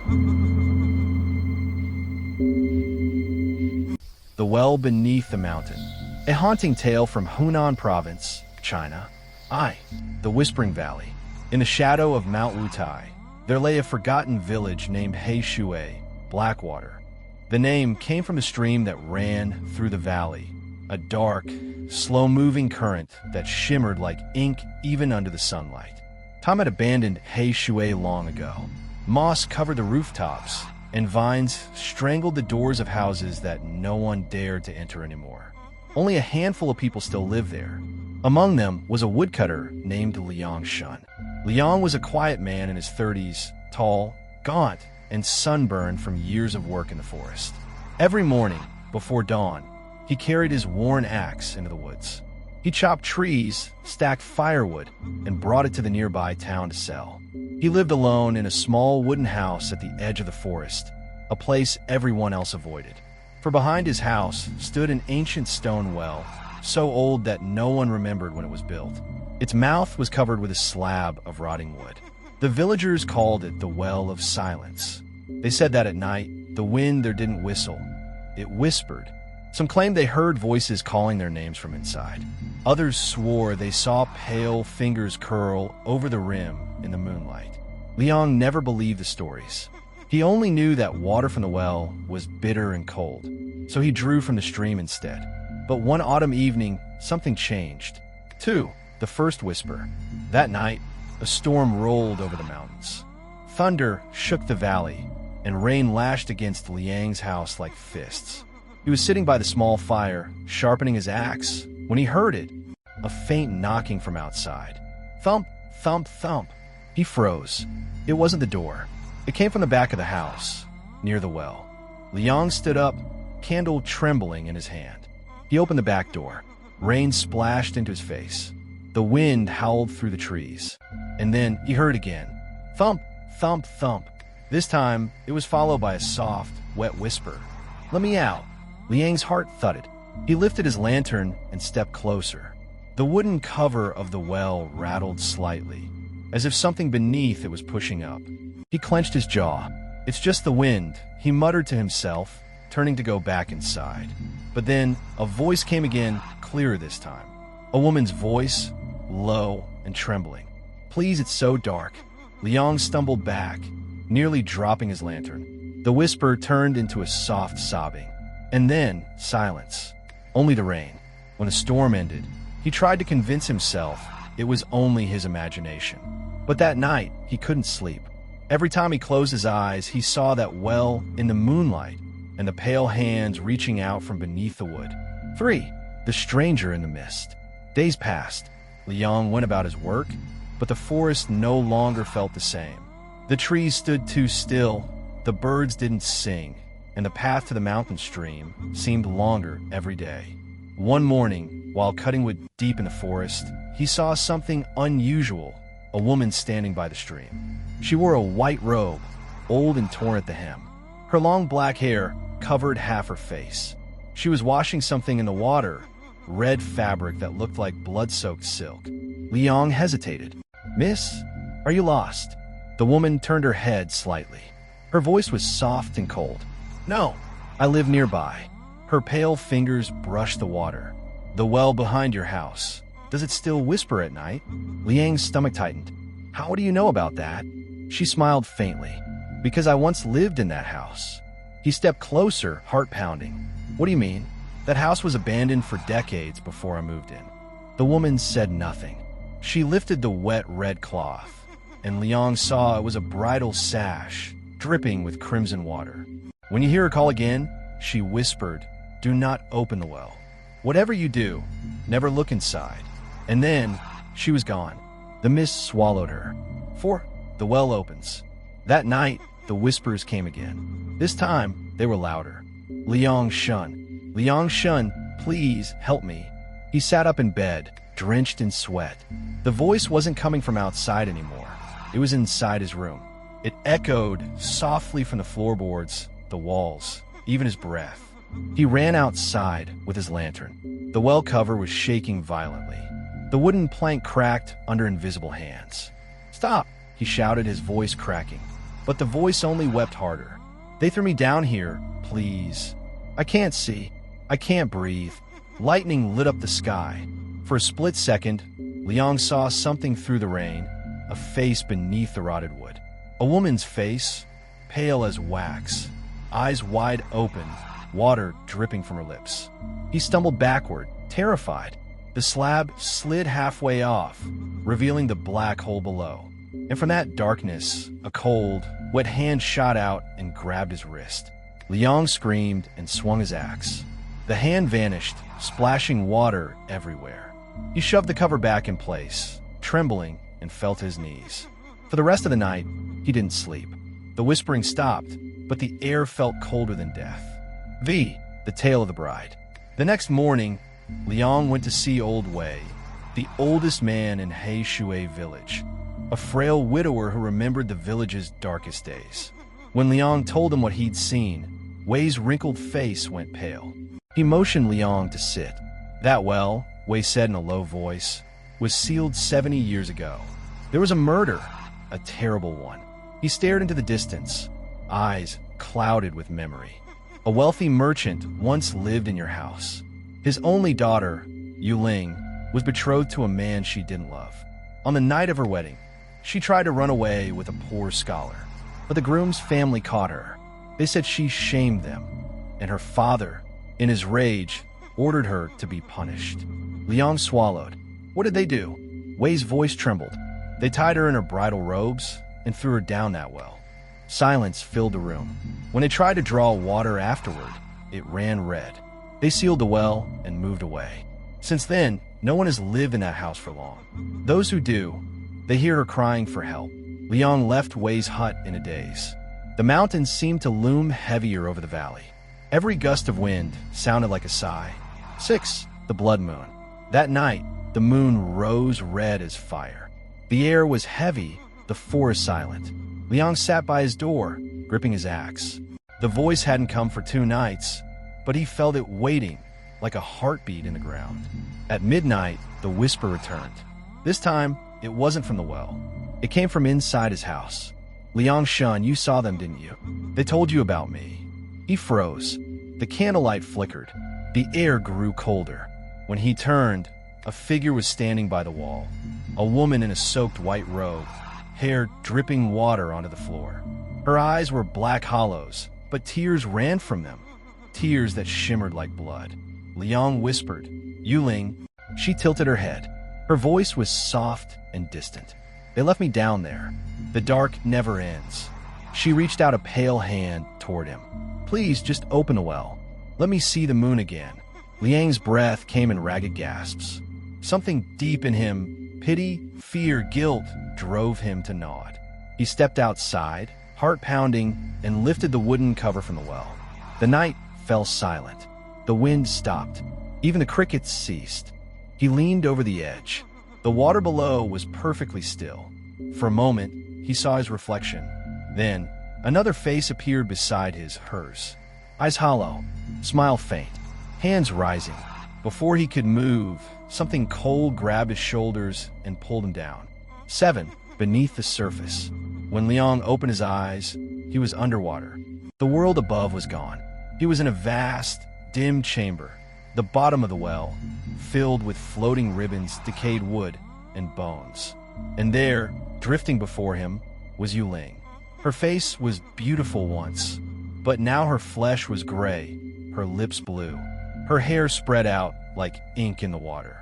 The Well Beneath the Mountain. A haunting tale from Hunan Province, China. The Whispering Valley. In the shadow of Mount Wutai, there lay a forgotten village named Hei Shui, Blackwater. The name came from a stream that ran through the valley, a dark, slow-moving current that shimmered like ink even under the sunlight. Tom had abandoned Hei Shui long ago. Moss covered the rooftops, and vines strangled the doors of houses that no one dared to enter anymore. Only a handful of people still lived there. Among them was a woodcutter named Liang Shen. Liang was a quiet man in his 30s, tall, gaunt, and sunburned from years of work in the forest. Every morning, before dawn, he carried his worn axe into the woods. He chopped trees, stacked firewood, and brought it to the nearby town to sell. He lived alone in a small wooden house at the edge of the forest, a place everyone else avoided. For behind his house stood an ancient stone well, so old that no one remembered when it was built. Its mouth was covered with a slab of rotting wood. The villagers called it the Well of Silence. They said that at night, the wind there didn't whistle, it whispered. Some claimed they heard voices calling their names from inside. Others swore they saw pale fingers curl over the rim in the moonlight. Liang never believed the stories. He only knew that water from the well was bitter and cold, so he drew from the stream instead. But one autumn evening, something changed. The first whisper. That night, a storm rolled over the mountains. Thunder shook the valley, and rain lashed against Liang's house like fists. He was sitting by the small fire, sharpening his axe, when he heard it, a faint knocking from outside. Thump, thump, thump. He froze. It wasn't the door. It came from the back of the house, near the well. Liang stood up, candle trembling in his hand. He opened the back door. Rain splashed into his face. The wind howled through the trees. And then he heard again. Thump, thump, thump. This time, it was followed by a soft, wet whisper. Let me out. Liang's heart thudded. He lifted his lantern and stepped closer. The wooden cover of the well rattled slightly, as if something beneath it was pushing up. He clenched his jaw. It's just the wind, he muttered to himself, turning to go back inside. But then, a voice came again, clearer this time. A woman's voice, low and trembling. Please, it's so dark. Liang stumbled back, nearly dropping his lantern. The whisper turned into a soft sobbing. And then, silence. Only the rain. When the storm ended, he tried to convince himself it was only his imagination. But that night, he couldn't sleep. Every time he closed his eyes, he saw that well in the moonlight and the pale hands reaching out from beneath the wood. 3. The stranger in the mist. Days passed. Liang went about his work, but the forest no longer felt the same. The trees stood too still, the birds didn't sing, and the path to the mountain stream seemed longer every day. One morning, while cutting wood deep in the forest, he saw something unusual, a woman standing by the stream. She wore a white robe, old and torn at the hem. Her long black hair covered half her face. She was washing something in the water, red fabric that looked like blood-soaked silk. Liang hesitated. Miss, are you lost? The woman turned her head slightly. Her voice was soft and cold. No, I live nearby. Her pale fingers brushed the water. The well behind your house. Does it still whisper at night? Liang's stomach tightened. How do you know about that? She smiled faintly. Because I once lived in that house. He stepped closer, heart pounding. What do you mean? That house was abandoned for decades before I moved in. The woman said nothing. She lifted the wet red cloth, and Liang saw it was a bridal sash, dripping with crimson water. When you hear her call again, she whispered, do not open the well. Whatever you do, never look inside. And then, she was gone. The mist swallowed her. 4. The well opens. That night, the whispers came again. This time, they were louder. Liang Shen. Liang Shen, please help me. He sat up in bed, drenched in sweat. The voice wasn't coming from outside anymore. It was inside his room. It echoed softly from the floorboards, the walls, even his breath. He ran outside with his lantern. The well cover was shaking violently. The wooden plank cracked under invisible hands. Stop, he shouted, his voice cracking. But the voice only wept harder. "They threw me down here, please. I can't see. I can't breathe." Lightning lit up the sky. For a split second, Liang saw something through the rain, a face beneath the rotted wood. A woman's face, pale as wax, eyes wide open, water dripping from her lips. He stumbled backward, terrified. The slab slid halfway off, revealing the black hole below. And from that darkness, a cold, wet hand shot out and grabbed his wrist. Liang screamed and swung his axe. The hand vanished, splashing water everywhere. He shoved the cover back in place, trembling, and fell to his knees. For the rest of the night, he didn't sleep. The whispering stopped, but the air felt colder than death. The tale of the bride. The next morning, Liang went to see Old Wei, the oldest man in Hei Shui village, a frail widower who remembered the village's darkest days. When Liang told him what he'd seen, Wei's wrinkled face went pale. He motioned Liang to sit. "That well," Wei said in a low voice, "was sealed 70 years ago. There was a murder, a terrible one." He stared into the distance, eyes clouded with memory. "A wealthy merchant once lived in your house. His only daughter, Yuling, was betrothed to a man she didn't love. On the night of her wedding, she tried to run away with a poor scholar, but the groom's family caught her. They said she shamed them, and her father, in his rage, ordered her to be punished." Liang swallowed. "What did they do?" Wei's voice trembled. "They tied her in her bridal robes and threw her down that well." Silence filled the room. When they tried to draw water afterward, it ran red. They sealed the well and moved away. Since then, no one has lived in that house for long. Those who do, they hear her crying for help. Liang left Wei's hut in a daze. The mountains seemed to loom heavier over the valley. Every gust of wind sounded like a sigh. 6. The blood moon. That night, the moon rose red as fire. The air was heavy, the forest silent. Liang sat by his door, gripping his axe. The voice hadn't come for 2 nights, but he felt it waiting, like a heartbeat in the ground. At midnight, the whisper returned. This time, it wasn't from the well. It came from inside his house. "Liang Shen, you saw them, didn't you? They told you about me." He froze. The candlelight flickered. The air grew colder. When he turned, a figure was standing by the wall. A woman in a soaked white robe, hair dripping water onto the floor. Her eyes were black hollows, but tears ran from them, tears that shimmered like blood. Liang whispered, "Yuling." She tilted her head. Her voice was soft and distant. "They left me down there. The dark never ends." She reached out a pale hand toward him. "Please, just open the well. Let me see the moon again." Liang's breath came in ragged gasps. Something deep in him, pity, fear, guilt, drove him to nod. He stepped outside, heart pounding, and lifted the wooden cover from the well. The night fell silent. The wind stopped. Even the crickets ceased. He leaned over the edge. The water below was perfectly still. For a moment, he saw his reflection. Then, another face appeared beside hers. Eyes hollow, smile faint, hands rising. Before he could move, something cold grabbed his shoulders and pulled him down. 7. Beneath the surface. When Liang opened his eyes, he was underwater. The world above was gone. He was in a vast, dim chamber, the bottom of the well, filled with floating ribbons, decayed wood, and bones. And there, drifting before him, was Yuling. Her face was beautiful once, but now her flesh was gray, her lips blue, her hair spread out like ink in the water.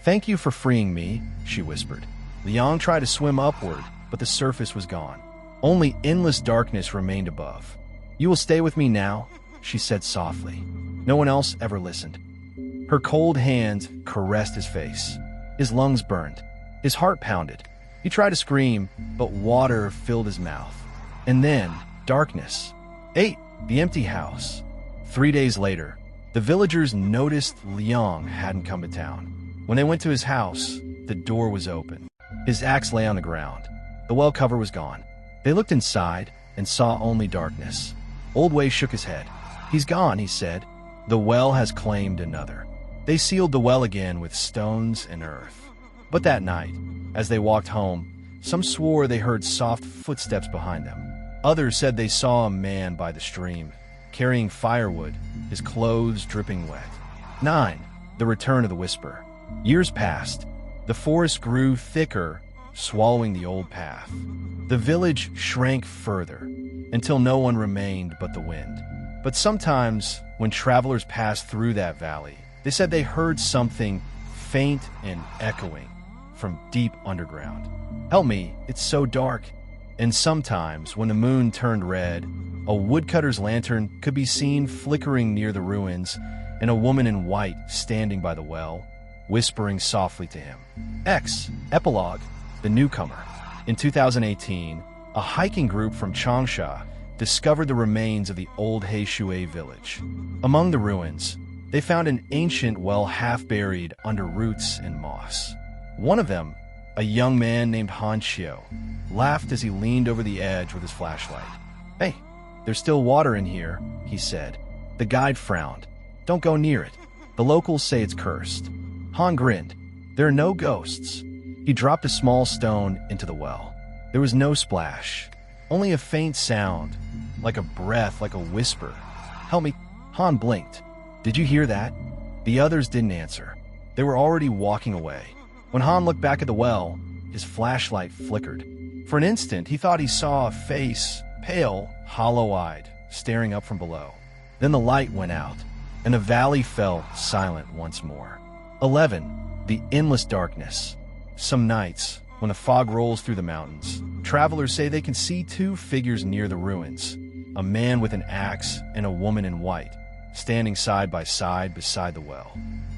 "Thank you for freeing me," she whispered. Liang tried to swim upward, but the surface was gone. Only endless darkness remained above. "You will stay with me now," she said softly. No one else ever listened. Her cold hands caressed his face. His lungs burned. His heart pounded. He tried to scream, but water filled his mouth. And then, darkness. 8. The empty house. 3 days later, the villagers noticed Liang hadn't come to town. When they went to his house, the door was open. His axe lay on the ground. The well cover was gone. They looked inside and saw only darkness. Old Wei shook his head. "He's gone," he said. "The well has claimed another." They sealed the well again with stones and earth. But that night, as they walked home, some swore they heard soft footsteps behind them. Others said they saw a man by the stream, carrying firewood, his clothes dripping wet. 9. The return of the whisper. Years passed. The forest grew thicker, swallowing the old path. The village shrank further, until no one remained but the wind. But sometimes, when travelers passed through that valley, they said they heard something faint and echoing from deep underground. Help me, it's so dark. And sometimes, when the moon turned red, a woodcutter's lantern could be seen flickering near the ruins, and a woman in white standing by the well, whispering softly to him. Epilogue. The newcomer. In 2018, a hiking group from Changsha discovered the remains of the old Hei Shui village. Among the ruins, they found an ancient well half-buried under roots and moss. One of them, a young man named Han Xiu, laughed as he leaned over the edge with his flashlight. "Hey, there's still water in here," he said. The guide frowned. "Don't go near it. The locals say it's cursed." Han grinned. "There are no ghosts." He dropped a small stone into the well. There was no splash, only a faint sound, like a breath, like a whisper. "Help me." Han blinked. "Did you hear that?" The others didn't answer. They were already walking away. When Han looked back at the well, his flashlight flickered. For an instant, he thought he saw a face, pale, hollow-eyed, staring up from below. Then the light went out, and the valley fell silent once more. 11. The endless darkness. Some nights, when the fog rolls through the mountains, travelers say they can see two figures near the ruins, a man with an axe and a woman in white, standing side by side beside the well.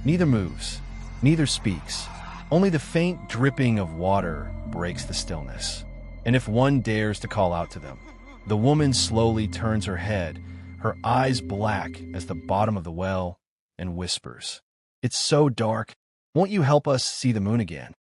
Neither moves, neither speaks. Only the faint dripping of water breaks the stillness. And if one dares to call out to them, the woman slowly turns her head, her eyes black as the bottom of the well, and whispers, "It's so dark. Won't you help us see the moon again?"